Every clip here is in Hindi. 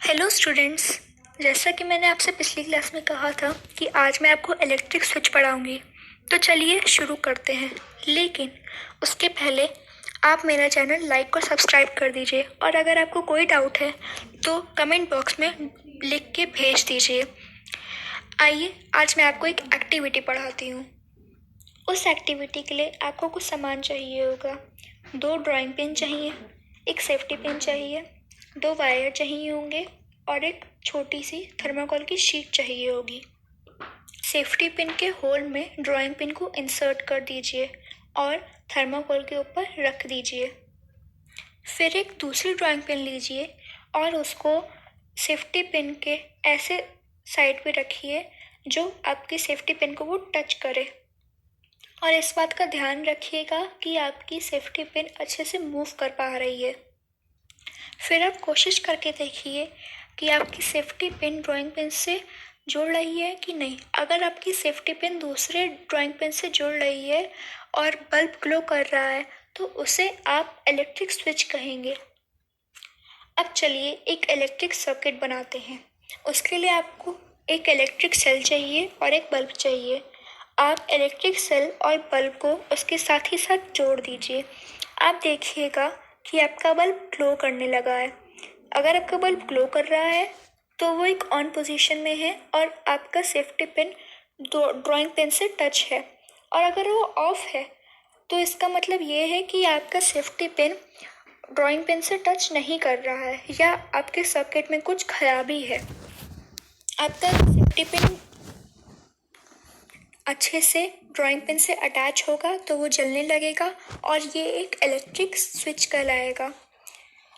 Hello students. जैसा कि मैंने आपसे पिछली क्लास में कहा था कि आज मैं आपको इलेक्ट्रिक स्विच पढ़ाऊंगी, तो चलिए शुरू करते हैं। लेकिन उसके पहले आप मेरा चैनल लाइक और सब्सक्राइब कर दीजिए, और अगर आपको कोई डाउट है तो कमेंट बॉक्स में लिख के भेज दीजिए। आइए आज मैं आपको एक एक्टिविटी पढ़ाती हूँ। उस एक्टिविटी के लिए आपको कुछ सामान चाहिए होगा। 2 ड्राइंग पेन चाहिए, एक सेफ्टी पिन चाहिए, 2 वायर चाहिए होंगे और एक छोटी सी थर्माकोल की शीट चाहिए होगी। सेफ्टी पिन के होल में ड्राइंग पिन को इंसर्ट कर दीजिए और थर्माकोल के ऊपर रख दीजिए। फिर एक दूसरी ड्राइंग पिन लीजिए और उसको सेफ्टी पिन के ऐसे साइड पे रखिए जो आपकी सेफ्टी पिन को वो टच करे। और इस बात का ध्यान रखिएगा कि आपकी सेफ्टी पिन अच्छे से मूव कर पा रही है। फिर आप कोशिश करके देखिए कि आपकी सेफ्टी पिन ड्राइंग पिन से जुड़ रही है कि नहीं। अगर आपकी सेफ्टी पिन दूसरे ड्राइंग पिन से जुड़ रही है और बल्ब ग्लो कर रहा है तो उसे आप इलेक्ट्रिक स्विच कहेंगे। अब चलिए एक इलेक्ट्रिक सर्किट बनाते हैं। उसके लिए आपको एक इलेक्ट्रिक सेल चाहिए और एक बल्ब चाहिए। आप इलेक्ट्रिक सेल और बल्ब को उसके साथ ही साथ जोड़ दीजिए। आप देखिएगा कि आपका बल्ब ग्लो करने लगा है। अगर आपका बल्ब ग्लो कर रहा है तो वो एक ऑन पोजीशन में है और आपका सेफ्टी पिन ड्राइंग पिन से टच है। और अगर वो ऑफ है तो इसका मतलब ये है कि आपका सेफ्टी पिन ड्राइंग पिन से टच नहीं कर रहा है या आपके सर्किट में कुछ खराबी है। आपका सेफ्टी पिन अच्छे से ड्राइंग पिन से अटैच होगा तो वो जलने लगेगा और ये एक इलेक्ट्रिक स्विच कहलाएगा।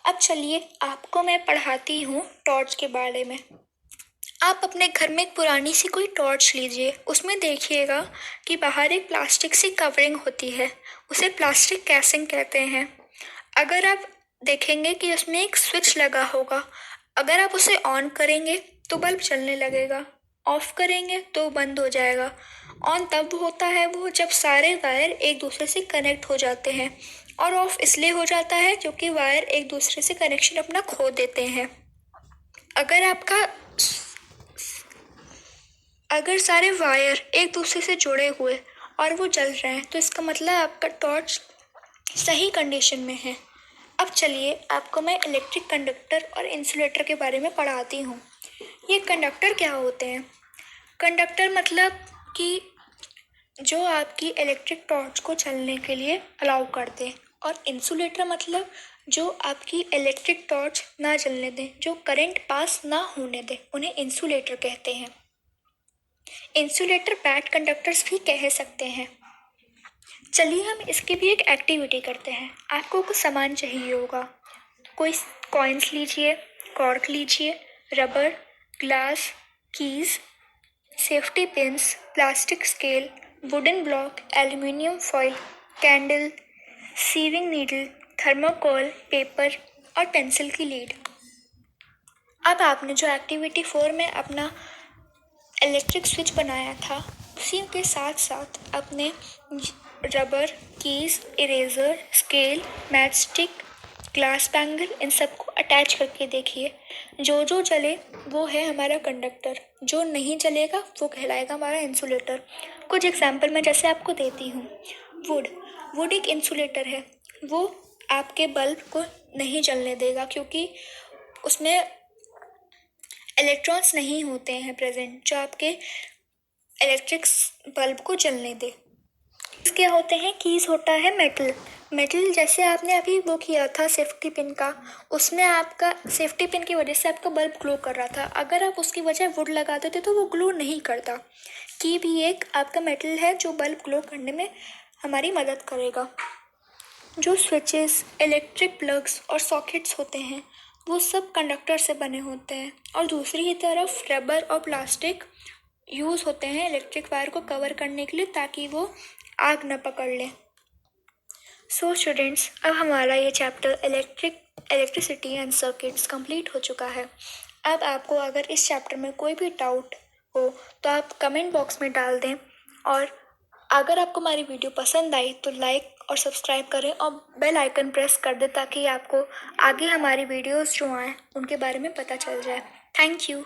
अब चलिए आपको मैं पढ़ाती हूँ टॉर्च के बारे में। आप अपने घर में एक पुरानी सी कोई टॉर्च लीजिए। उसमें देखिएगा कि बाहर एक प्लास्टिक सी कवरिंग होती है, उसे प्लास्टिक कैसिंग कहते हैं। अगर आप देखेंगे कि उसमें एक स्विच लगा होगा, अगर आप उसे ऑन करेंगे तो बल्ब चलने लगेगा, ऑफ करेंगे तो बंद हो जाएगा। ऑन तब होता है वो जब सारे वायर एक दूसरे से कनेक्ट हो जाते हैं, और ऑफ इसलिए हो जाता है क्योंकि वायर एक दूसरे से कनेक्शन अपना खो देते हैं। अगर सारे वायर एक दूसरे से जुड़े हुए और वो जल रहे हैं तो इसका मतलब आपका टॉर्च सही कंडीशन में है। अब चलिए आपको मैं इलेक्ट्रिक कंडक्टर और इंसुलेटर के बारे में पढ़ाती हूँ। ये कंडक्टर क्या होते हैं? कंडक्टर मतलब कि जो आपकी इलेक्ट्रिक टॉर्च को चलने के लिए अलाउ करते हैं, और इंसुलेटर मतलब जो आपकी इलेक्ट्रिक टॉर्च ना जलने दें, जो करंट पास ना होने दें, उन्हें इंसुलेटर कहते हैं। इंसुलेटर बैड कंडक्टर्स भी कह सकते हैं। चलिए हम इसकी भी एक एक्टिविटी करते हैं। आपको कुछ सामान चाहिए होगा। कोई कॉइन्स लीजिए, कॉर्क लीजिए, rubber, glass, keys, safety pins, plastic scale, wooden block, aluminium foil, candle, sewing needle, thermocol, paper और पेंसिल की लीड। अब आपने जो एक्टिविटी 4 में अपना इलेक्ट्रिक स्विच बनाया था, उसी के साथ साथ अपने rubber, keys, eraser, scale, match stick, glass bangle, इन सबको अटैच करके देखिए। जो जो जले वो है हमारा कंडक्टर, जो नहीं जलेगा वो कहलाएगा हमारा इंसुलेटर। कुछ एग्जाम्पल मैं जैसे आपको देती हूँ। वुड एक इंसुलेटर है। वो आपके बल्ब को नहीं जलने देगा क्योंकि उसमें इलेक्ट्रॉन्स नहीं होते हैं प्रेजेंट जो आपके इलेक्ट्रिक बल्ब को जलने दे। क्या होते हैं? कीज होता है मेटल जैसे आपने अभी वो किया था सेफ्टी पिन का, उसमें आपका सेफ्टी पिन की वजह से आपका बल्ब ग्लो कर रहा था। अगर आप उसकी वजह वुड लगा देते तो वो ग्लो नहीं करता। की भी एक आपका मेटल है जो बल्ब ग्लो करने में हमारी मदद करेगा। जो स्विचेस, इलेक्ट्रिक प्लग्स और सॉकेट्स होते हैं वो सब कंडक्टर से बने होते हैं, और दूसरी ही तरफ रबर और प्लास्टिक यूज़ होते हैं इलेक्ट्रिक वायर को कवर करने के लिए ताकि वो आग न पकड़ ले। सो स्टूडेंट्स, अब हमारा ये chapter electricity and circuits complete हो चुका है। अब आपको अगर इस चैप्टर में कोई भी डाउट हो तो आप कमेंट बॉक्स में डाल दें, और अगर आपको हमारी वीडियो पसंद आई तो लाइक और सब्सक्राइब करें और बेल आइकन प्रेस कर दें ताकि आपको आगे हमारी वीडियोस जो आएँ उनके बारे में पता चल जाए। Thank you.